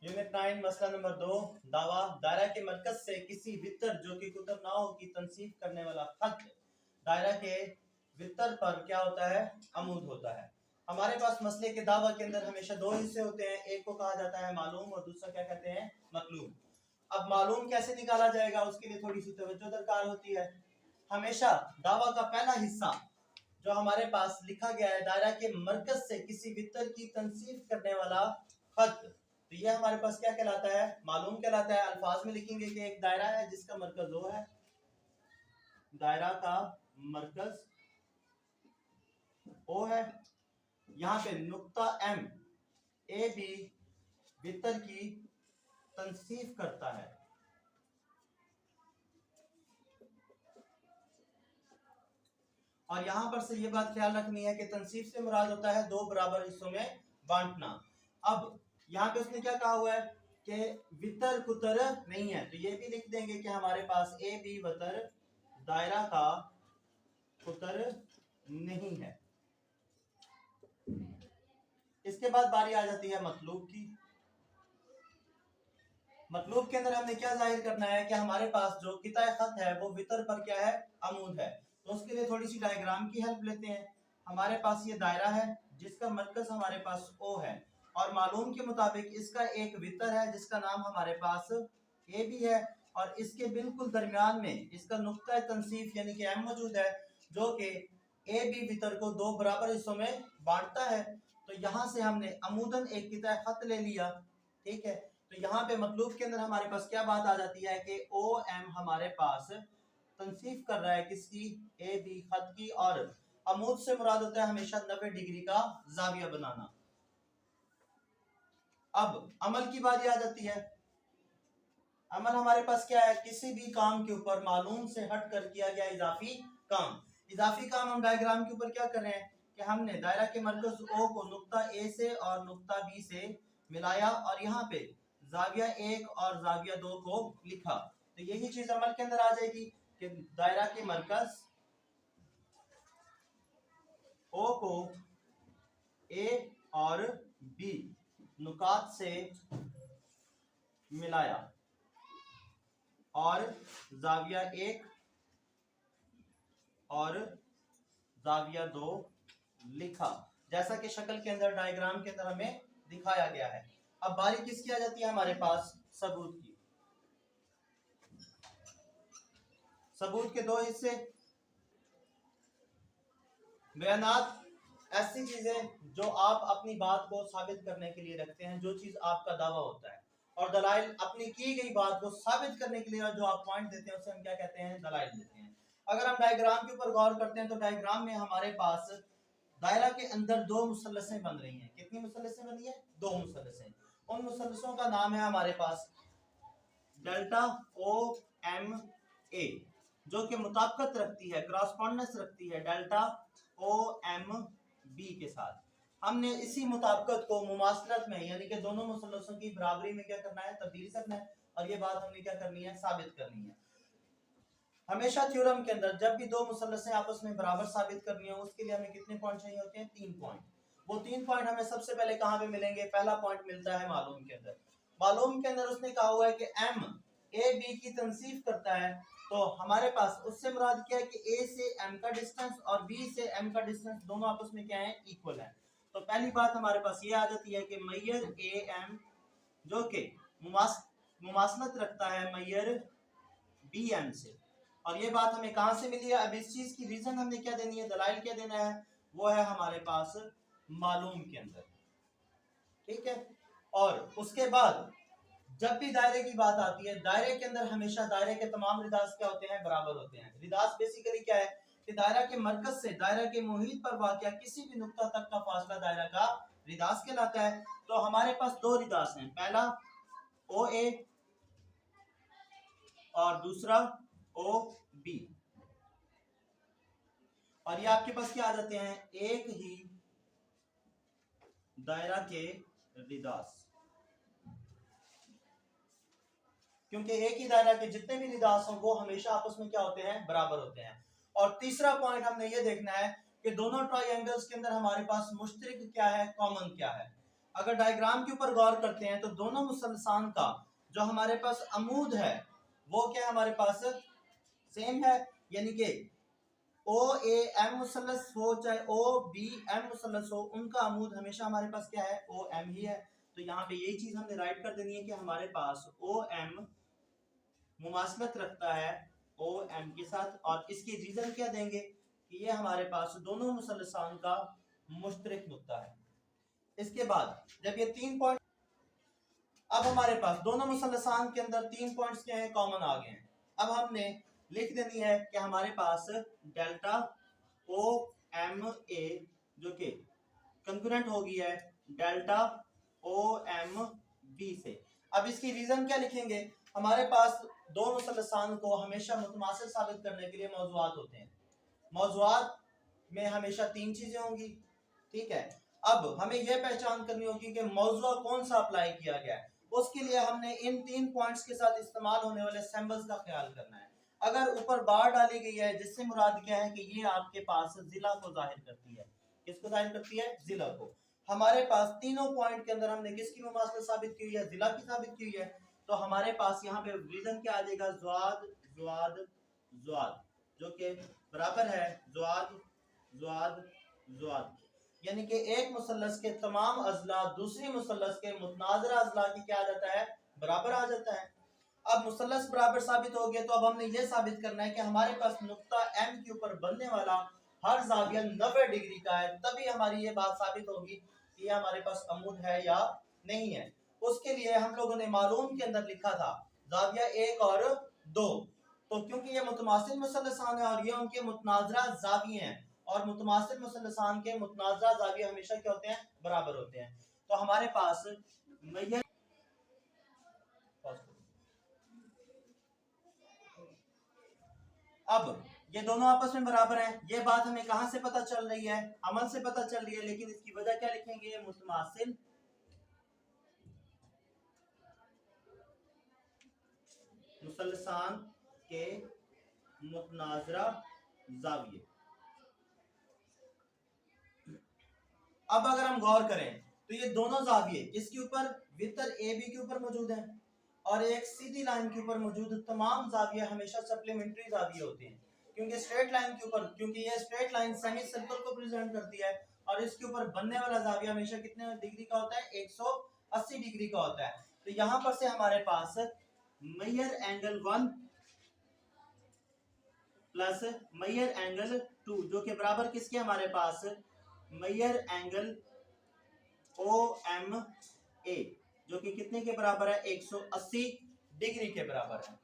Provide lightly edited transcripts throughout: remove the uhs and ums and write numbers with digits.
Unit 9 मसला number 2 दावा दायरा के मरकज से किसी वितर जो कि कुतर ना हो की तनसीब करने वाला खत दायरा के वितर पर क्या होता है, अमूद होता है। हमारे पास मसले के दावा के अंदर हमेशा दो हिस्से होते हैं, एक को कहा जाता है मालूम और दूसरा क्या कहते हैं, मतलूब। अब मालूम कैसे निकाला जाएगा उसके लिए थोड़ी सी तवज्जो दरकार होती है। हमेशा दावा का पहला हिस्सा जो हमारे पास लिखा गया है दायरा के मरकज से किसी वितर की तनसीब करने वाला खत, तो ये हमारे पास क्या कहलाता है, मालूम कहलाता है। अल्फाज में लिखेंगे कि एक दायरा है जिसका मरकज ओ है, दायरा का मरकज ओ है, यहाँ पे नुक्ता एम ए बी वितर की तनसीब करता है। और यहां पर से ये बात ख्याल रखनी है कि तनसीब से मुराद होता है दो बराबर हिस्सों में बांटना। अब यहाँ पे उसने क्या कहा हुआ है कि वितर कुतर नहीं है, तो ये भी लिख देंगे कि हमारे पास ए बी वतर दायरा का कुतर नहीं है। इसके बाद बारी आ जाती है मतलूब की। मतलूब के अंदर हमने क्या जाहिर करना है कि हमारे पास जो किताए खत है वो वितर पर क्या है, अमूद है। तो उसके लिए थोड़ी सी डायग्राम की हेल्प लेते हैं। हमारे पास ये दायरा है जिसका मरकज हमारे पास ओ है और मालूम के मुताबिक इसका एक वितर है जिसका नाम हमारे पास ए भी है और इसके बिल्कुल दरमियान में इसका नुक्ता तनसीफ यानी कि एम मौजूद है जो कि ए बी वितर को दो बराबर हिस्सों में बांटता है। तो यहाँ से हमने अमूदन एक किताए खत ले लिया, ठीक है। तो यहाँ पे मतलूब के अंदर हमारे पास क्या बात आ जाती है कि ओ एम हमारे पास तनसीफ कर रहा है किसकी, ए बी खत की, और अमूद से मुराद होता है हमेशा 90 डिग्री का जाविया बनाना। अब अमल की बारी आ जाती है। अमल हमारे पास क्या है, किसी भी काम के ऊपर मालूम से हट कर किया गया इजाफी काम। इजाफी काम हम डायग्राम के ऊपर क्या कर रहे हैं कि हमने दायरा के मरकज ओ को नुक्ता ए से और नुक्ता बी से मिलाया और यहाँ पे जाविया 1 और जाविया 2 को लिखा। तो यही चीज अमल के अंदर आ जाएगी कि दायरा के मरकज ओ को ए और बी नुकात से मिलाया और जाविया 1 और जाविया 2 लिखा, जैसा कि शक्ल के अंदर डायग्राम के अंदर हमें दिखाया गया है। अब बारी किसकी आ जाती है हमारे पास, सबूत की। सबूत के दो हिस्से, बयानात ऐसी चीजें जो आप अपनी बात को साबित करने के लिए रखते हैं, जो चीज आपका दावा होता है, और दलाइल अपनी की गई बात को साबित करने के लिए जो आप पॉइंट देते हैं उसे हम क्या कहते हैं, दलाइल देते हैं। अगर हम डायग्राम के ऊपर गौर करते हैं तो डायग्राम में हमारे पास दायरा के अंदर दो मुसल्लसें बन रही हैं। कितनी मुसल्लसें बनी है, दो मुसल्लसें। उन मुसल्लसों का नाम है हमारे पास डेल्टा ओ एम ए, जो कि मुताबिकत रखती है, क्रॉसपॉन्डेंस रखती है डेल्टा ओ एम बी के साथ। हमने इसी मुताबिकत को मुमासलत में यानी कि दोनों मुसल्लसों की बराबरी में क्या करना है, तब्दील करना है, और ये बात हमने क्या करनी है, साबित करनी है। हमेशा थ्योरम के अंदर जब भी दो मुसल्लसें आपस में बराबर साबित करनी है उसके लिए हमें कितने पॉइंट चाहिए होते हैं, 3 पॉइंट। वो 3 पॉइंट हमें सबसे पहले कहां पे मिलेंगे, पहला पॉइंट मिलता है मालूम के अंदर। मालूम के अंदर उसने कहा हुआ है कि एम ए बी की तनसीफ करता है, तो हमारे पास उससे मुराद क्या है कि ए से एम का डिस्टेंस और बी से एम का डिस्टेंस दोनों आपस में क्या है, इक्वल है। तो पहली बात हमारे पास ये आ जाती है कि मैयर ए एम जो कि मुमासलत रखता है मैयर बी एम से, और ये बात हमें कहां से मिली है। अब इस चीज की रीजन हमने क्या देनी है, दलाइल क्या देना है, वो है हमारे पास मालूम के अंदर, ठीक है। और उसके बाद जब भी दायरे की बात आती है, दायरे के अंदर हमेशा दायरे के तमाम रिदास क्या होते हैं, बराबर होते हैं। रिदास बेसिकली क्या है कि दायरा के मरकज से दायरा के मुहीत पर वाक़या किसी भी नुक्ता तक का फासला दायरा का रिदास कहलाता है। तो हमारे पास दो रिदास हैं, पहला ओ ए और दूसरा ओ बी, और ये आपके पास क्या आ जाते हैं, एक ही दायरा के रिदास, क्योंकि एक ही दायरा के जितने भी रिदास हों वो हमेशा आपस में क्या होते हैं, बराबर होते हैं। और तीसरा पॉइंट हमने ये देखना है कि दोनों ट्रायंगल्स के अंदर हमारे पास मुश्तरक क्या है, कॉमन क्या है। अगर डायग्राम के ऊपर गौर करते हैं तो दोनों मुसलसान का जो हमारे पास अमूद है वो क्या हमारे पास सेम है, यानी कि ओ ए एम मुसल्लस हो चाहे ओ बी एम मुसल्लस हो, उनका अमूद हमेशा हमारे पास क्या है, ओ एम ही है। तो यहाँ पे यही चीज हमने राइट कर देनी है कि हमारे पास ओ एम मुमासलत रखता है ओ एम के साथ, और इसकी रीजन क्या देंगे कि ये हमारे पास दोनों मुसल्लसान का मुश्तरक नुक्ता है। इसके बाद जब ये 3 पॉइंट, अब हमारे पास दोनों मुसल्लसान के अंदर 3 पॉइंट्स क्या है, कॉमन आ गए हैं। अब हमने लिख देनी है कि हमारे पास डेल्टा ओ एम ए जो कि कंकरेंट हो गई है डेल्टा ओ एम बी से। अब इसकी रीजन क्या लिखेंगे, हमारे पास दो मुसल्लसान को हमेशा मुतमासिल साबित करने के लिए मौजूआत होते हैं। मौजूआत में हमेशा 3 चीजें होंगी, ठीक है। अब हमें यह पहचान करनी होगी कि मौजूआ कौन सा अप्लाई किया गया है। उसके लिए हमने इन 3 पॉइंट्स के साथ इस्तेमाल होने वाले सिंबल्स का ख्याल करना है। अगर ऊपर बार डाली गई है जिससे मुराद क्या है कि ये आपके पास जिला को जाहिर करती है, किसको जाहिर करती है, जिला को। हमारे पास तीनों पॉइंट के अंदर हमने किसकी मुमासलत साबित की हुई है, जिला की साबित की हुई है। तो हमारे पास यहाँ पे रीजन क्या आ जाएगा, ज़्वाद ज़्वाद ज़्वाद, जो कि बराबर है ज़्वाद ज़्वाद ज़्वाद, यानी कि एक मुसल्लस के तमाम अजला दूसरी मुसल्लस के मुतनाज़रा अजला की क्या आ जाता है, बराबर आ जाता है। अब मुसल्लस बराबर साबित हो गया, तो अब हमने ये साबित करना है कि हमारे पास नुक्ता एम के ऊपर बनने वाला हर जाविया 90 डिग्री का है, तभी हमारी ये बात साबित होगी कि ये हमारे पास अमूद है या नहीं है। उसके लिए हम लोगों ने मालूम के अंदर लिखा था जाविया 1 और 2, तो क्योंकि ये मुतमासिल मुसल्लसान है और ये उनके मुतनाज़रा जाविये हैं, और मुतमासिल मुसल्लसान के मुतनाज़रा जाविये हमेशा क्या होते हैं, बराबर होते हैं। तो हमारे पास मैय्यर, अब ये दोनों आपस में बराबर हैं। ये बात हमें कहां से पता चल रही है, अमल से पता चल रही है, लेकिन इसकी वजह क्या लिखेंगे, मुतमासिल मुसल्लसान के मुतनाज़रा जाविये। अब अगर हम गौर करें तो ये दोनों जाविये इसके ऊपर वितर ए बी के ऊपर मौजूद हैं और एक सीधी लाइन के ऊपर मौजूद तमाम जाविये हमेशा सप्लीमेंट्री जाविये होते हैं, क्योंकि स्ट्रेट लाइन के ऊपर, क्योंकि ये स्ट्रेट लाइन सेमी सर्कल को प्रेजेंट करती है और इसके ऊपर बनने वाला जाविया हमेशा कितने डिग्री का होता है, 180 डिग्री का होता है। तो यहां पर से हमारे पास Maihar angle 1 plus Maihar angle 2 जो कि बराबर किसके, हमारे पास Maihar angle O M A जो कि कितने के बराबर है, 180 डिग्री के बराबर है।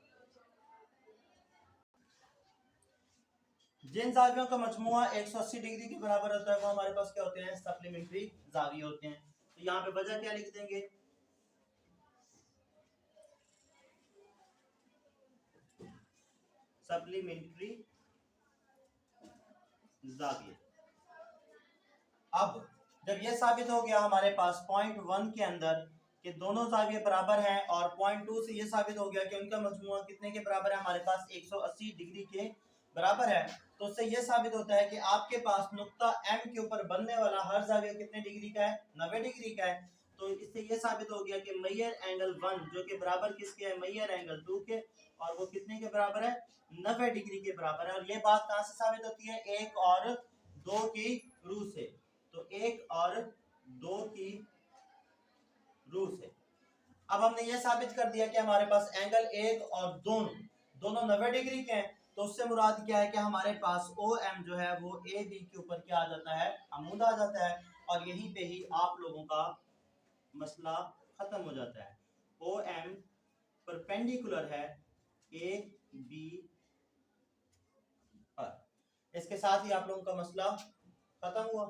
जिन जावियों का मजमुआ 180 डिग्री के बराबर होता है वो हमारे पास क्या होते हैं, सप्लीमेंट्री जाविये होते हैं। तो यहाँ पे वजह क्या लिख देंगे, सप्लीमेंट्री जाविये। अब जब यह साबित हो गया हमारे पास पॉइंट 1 के अंदर कि दोनों जाविये बराबर हैं, और पॉइंट 2 से यह साबित हो गया कि उनका मजमुआ कितने के बराबर है, हमारे पास 180 डिग्री के बराबर है, तो उससे यह साबित होता है कि आपके पास नुक्ता एम के ऊपर बनने वाला हर जाविया कितने डिग्री का है, 90 डिग्री का है। तो इससे यह साबित हो गया कि मैयर एंगल 1 जो कि बराबर किसके है, मैयर एंगल 2 के, और वो कितने के बराबर है, 90 डिग्री के बराबर है। और ये बात कहां से साबित होती है, 1 और 2 की रूह से। तो 1 और 2 की रूह से अब हमने यह साबित कर दिया कि हमारे पास एंगल 1 और दोनों 90 डिग्री के हैं। तो उससे मुराद क्या है कि हमारे पास ओ एम जो है वो ए बी के ऊपर क्या आ जाता है, अमूद आ जाता है, और यहीं पे ही आप लोगों का मसला खत्म हो जाता है। ओ एम परपेंडिकुलर है ए बी पर, इसके साथ ही आप लोगों का मसला खत्म हुआ।